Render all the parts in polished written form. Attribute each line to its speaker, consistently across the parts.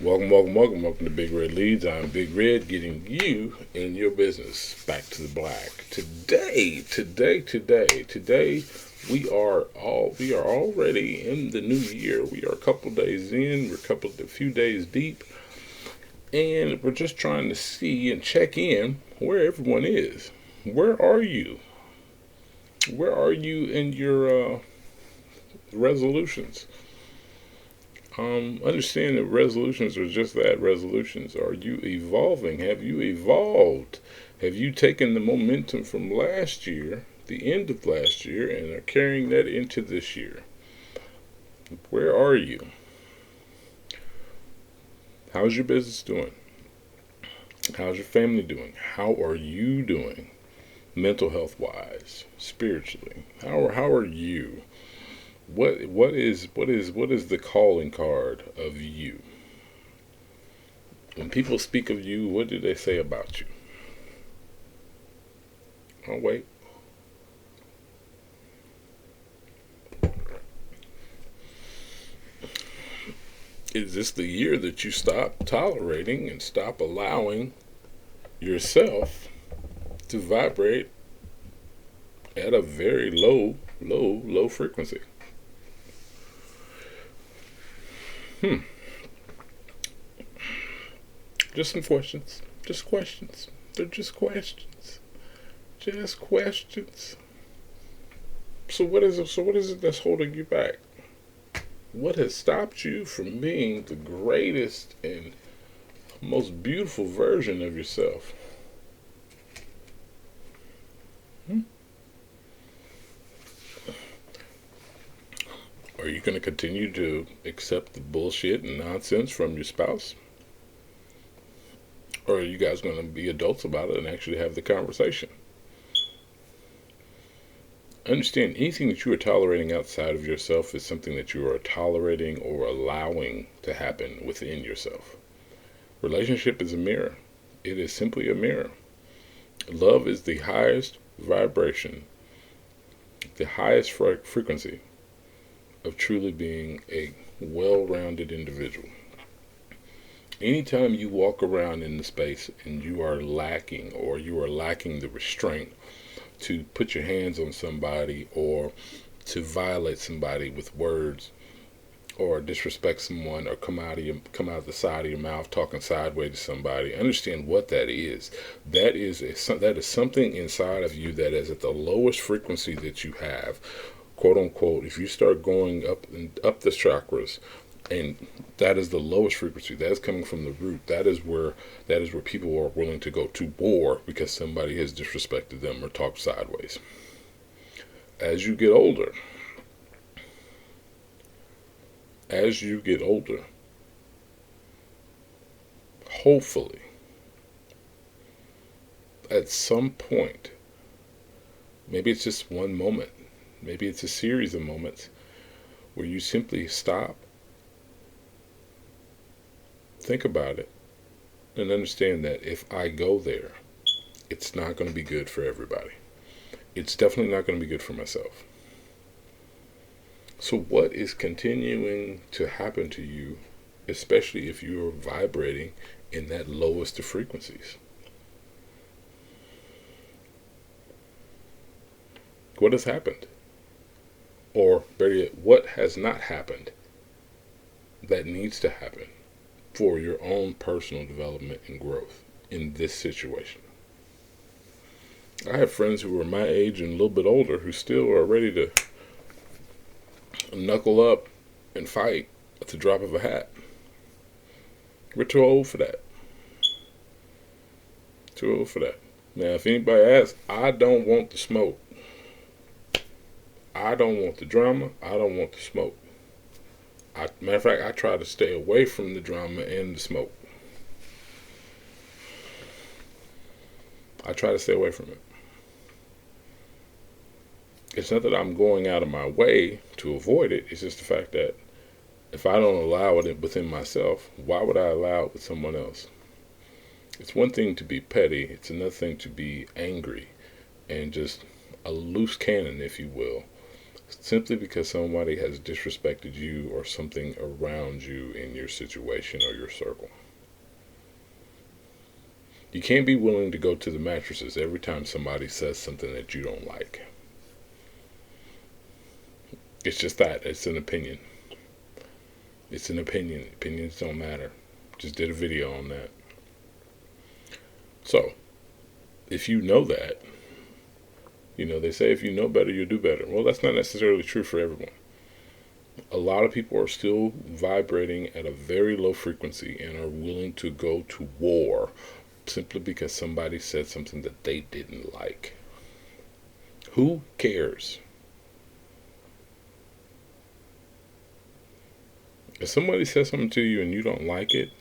Speaker 1: Welcome to Big Red Leads. I'm Big Red, getting you and your business back to the black. Today, we are already in the new year. We are a couple days in. We're a few days deep, and we're just trying to see and check in where everyone is. Where are you? Where are you in your resolutions? Understand that resolutions are just that, resolutions. Are you evolving? Have you evolved? Have you taken the momentum from last year, the end of last year, and are carrying that into this year? Where are you? How's your business doing? How's your family doing? How are you doing? Mental health wise, spiritually. How are you? What is the calling card of you? When people speak of you, what do they say about you? Oh wait. Is this the year that you stop tolerating and stop allowing yourself to vibrate at a very low frequency? Just some questions. Just questions. They're just questions. Just questions. So what is it that's holding you back? What has stopped you from being the greatest and most beautiful version of yourself? Are you going to continue to accept the bullshit and nonsense from your spouse? Or are you guys going to be adults about it and actually have the conversation? Understand, anything that you are tolerating outside of yourself is something that you are tolerating or allowing to happen within yourself. Relationship is a mirror. It is simply a mirror. Love is the highest vibration, the highest frequency of truly being a well-rounded individual. Anytime you walk around in the space and you are lacking the restraint to put your hands on somebody or to violate somebody with words or disrespect someone or come out of the side of your mouth talking sideways to somebody, understand what that is. That is something inside of you that is at the lowest frequency that you have, quote unquote. If you start going up the chakras, and that is the lowest frequency, that is coming from the root. That is where people are willing to go to war because somebody has disrespected them or talked sideways. As you get older, hopefully, at some point, maybe it's just one moment, maybe it's a series of moments where you simply stop, think about it, and understand that if I go there, it's not going to be good for everybody. It's definitely not going to be good for myself. So what is continuing to happen to you, especially if you are vibrating in that lowest of frequencies? What has happened? Or better yet, what has not happened that needs to happen for your own personal development and growth in this situation? I have friends who are my age and a little bit older who still are ready to knuckle up and fight at the drop of a hat. We're too old for that. Too old for that. Now, if anybody asks, I don't want the smoke. I don't want the drama. I don't want the smoke. Matter of fact, I try to stay away from the drama and the smoke. I try to stay away from it. It's not that I'm going out of my way to avoid it. It's just the fact that if I don't allow it within myself, why would I allow it with someone else? It's one thing to be petty. It's another thing to be angry and just a loose cannon, if you will, simply because somebody has disrespected you or something around you in your situation or your circle. You can't be willing to go to the mattresses every time somebody says something that you don't like. It's just that. It's an opinion. It's an opinion. Opinions don't matter. Just did a video on that. So, if you know that, they say if you know better, you do better. Well, that's not necessarily true for everyone. A lot of people are still vibrating at a very low frequency and are willing to go to war simply because somebody said something that they didn't like. Who cares? If somebody says something to you and you don't like it,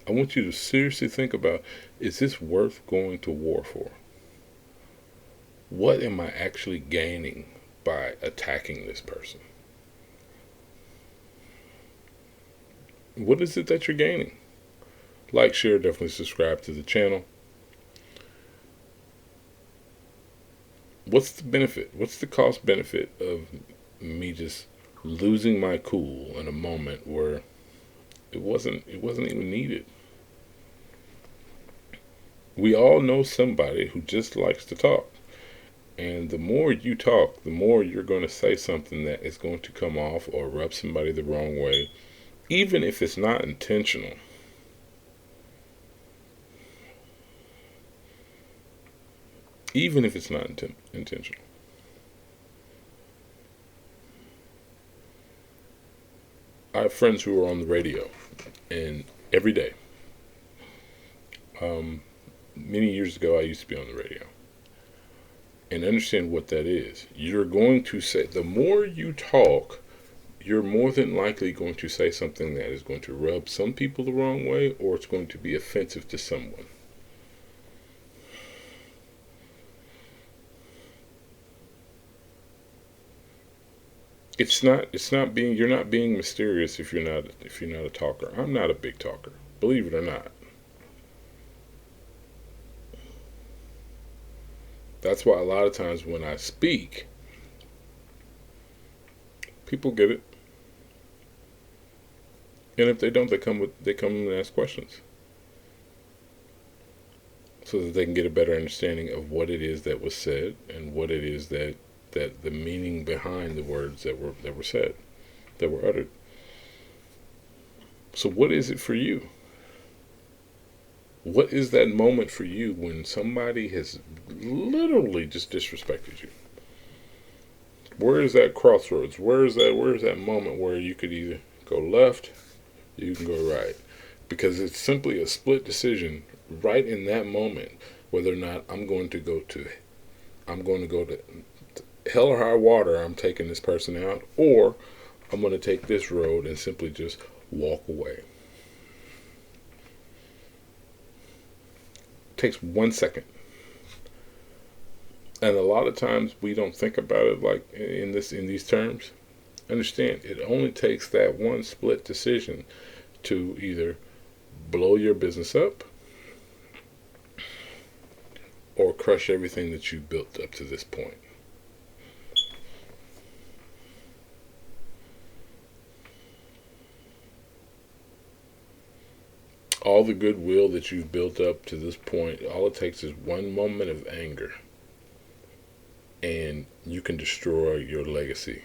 Speaker 1: I want you to seriously think about, is this worth going to war for? What am I actually gaining by attacking this person? What is it that you're gaining? Like, share, definitely subscribe to the channel. What's the benefit? What's the cost benefit of me just losing my cool in a moment where it wasn't even needed? We all know somebody who just likes to talk. And the more you talk, the more you're going to say something that is going to come off or rub somebody the wrong way, even if it's not intentional. Even if it's not intentional. I have friends who are on the radio, and every day. Many years ago, I used to be on the radio. And understand what that is. You're going to say, the more you talk, you're more than likely going to say something that is going to rub some people the wrong way, or it's going to be offensive to someone. You're not being mysterious if you're not a talker. I'm not a big talker, believe it or not. That's why a lot of times when I speak, people get it. And if they don't, they come and ask questions. So that they can get a better understanding of what it is that was said and what it is that the meaning behind the words that were said, that were uttered. So what is it for you? What is that moment for you when somebody has literally just disrespected you? Where is that crossroads? Where is that moment where you could either go left, or you can go right? Because it's simply a split decision right in that moment whether or not I'm going to go to hell or high water. I'm taking this person out, or I'm going to take this road and simply just walk away. Takes 1 second. And a lot of times we don't think about it like in these terms. Understand, it only takes that one split decision to either blow your business up or crush everything that you built up to this point. All the goodwill that you've built up to this point, all it takes is one moment of anger, and you can destroy your legacy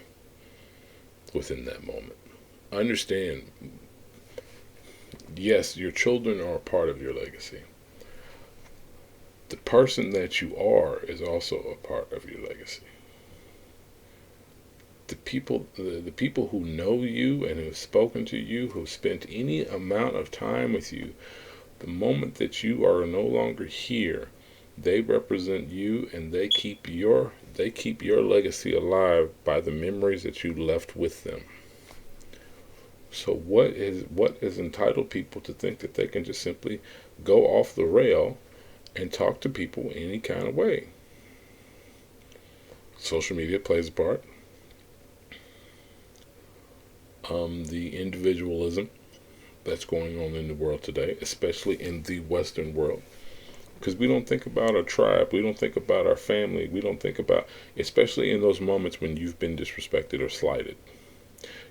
Speaker 1: within that moment. Understand, yes, your children are a part of your legacy. The person that you are is also a part of your legacy. The people who know you and who have spoken to you, who have spent any amount of time with you, the moment that you are no longer here, they represent you, and they keep your legacy alive by the memories that you left with them. So what is entitled people to think that they can just simply go off the rail and talk to people any kind of way? Social media plays a part. The individualism that's going on in the world today, especially in the Western world, Because we don't think about our tribe, we don't think about our family, we don't think about, especially in those moments when you've been disrespected or slighted.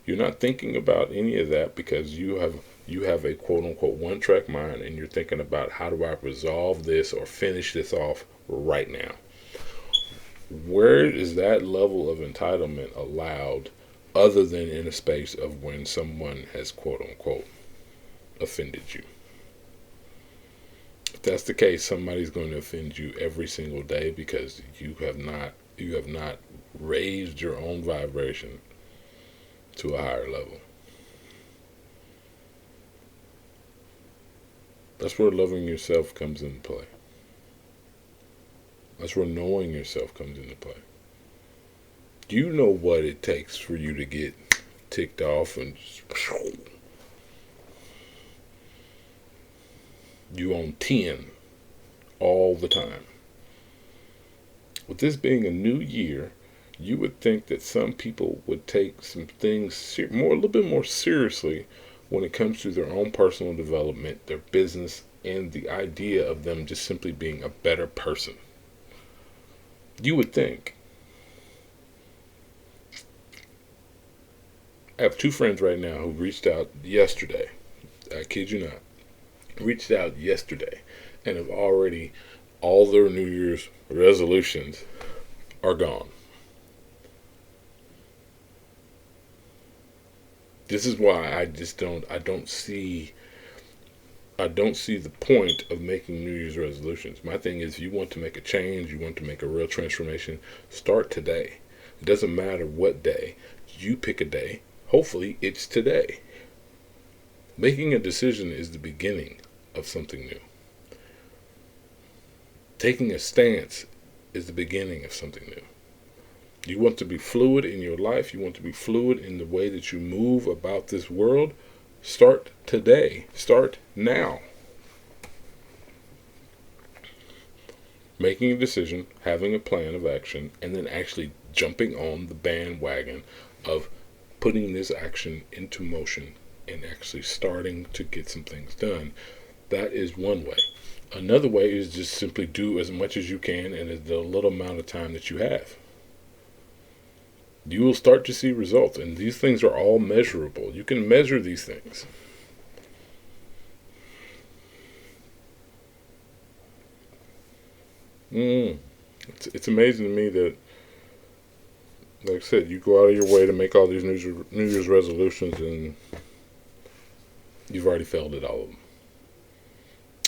Speaker 1: You're not thinking about any of that because you have a quote unquote one track mind, and you're thinking about how do I resolve this or finish this off right now. Where is that level of entitlement allowed other than in a space of when someone has quote unquote offended you? If that's the case, somebody's going to offend you every single day because you have not raised your own vibration to a higher level. That's where loving yourself comes into play. That's where knowing yourself comes into play. You know what it takes for you to get ticked off and just, you on 10 all the time. With this being a new year, you would think that some people would take some things a little bit more seriously when it comes to their own personal development, their business, and the idea of them just simply being a better person. You would think. I have two friends right now who reached out yesterday. I kid you not. Reached out yesterday and have already, all their New Year's resolutions are gone. This is why I don't see the point of making New Year's resolutions. My thing is, if you want to make a change, you want to make a real transformation, start today. It doesn't matter what day. You pick a day. Hopefully it's today. Making a decision is the beginning of something new. Taking a stance is the beginning of something new. You want to be fluid in your life. You want to be fluid in the way that you move about this world. Start today. Start now. Making a decision, having a plan of action, and then actually jumping on the bandwagon of putting this action into motion and actually starting to get some things done. That is one way. Another way is just simply do as much as you can in the little amount of time that you have. You will start to see results, and these things are all measurable. You can measure these things. It's amazing to me that, like I said, you go out of your way to make all these New Year's resolutions, and you've already failed at all of them.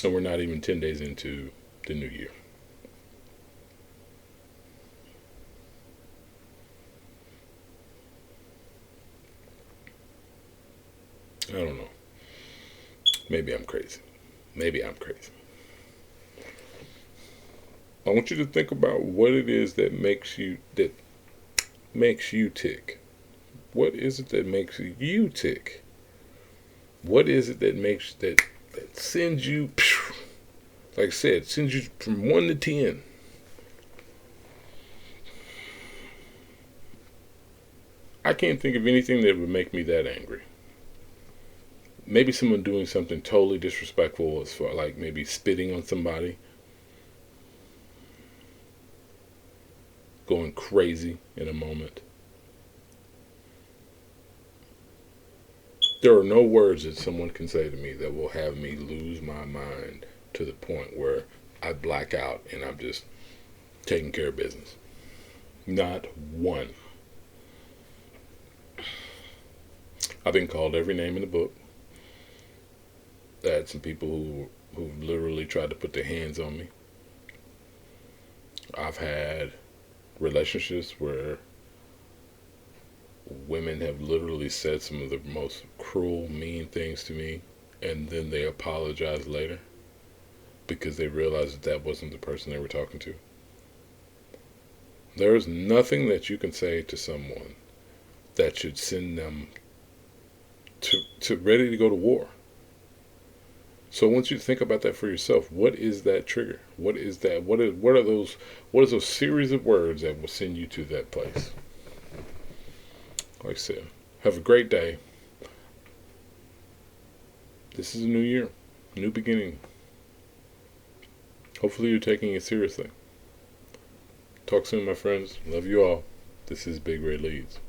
Speaker 1: And we're not even 10 days into the new year. I don't know. Maybe I'm crazy. I want you to think about what it is that makes you tick. What is it that makes you tick? What is it that sends you, like I said, sends you from 1 to 10? I can't think of anything that would make me that angry. Maybe someone doing something totally disrespectful, as far like maybe spitting on somebody, going crazy in a moment. There are no words that someone can say to me that will have me lose my mind to the point where I black out and I'm just taking care of business. Not one. I've been called every name in the book. I had some people who literally tried to put their hands on me. I've had relationships where women have literally said some of the most cruel, mean things to me, and then they apologize later because they realized that wasn't the person they were talking to. There is nothing that you can say to someone that should send them to ready to go to war. So I want you to think about that for yourself. What is that trigger? What is that? What is those series of words that will send you to that place? Like I said, have a great day. This is a new year, new beginning. Hopefully you're taking it seriously. Talk soon, my friends. Love you all. This is Big Red Leads.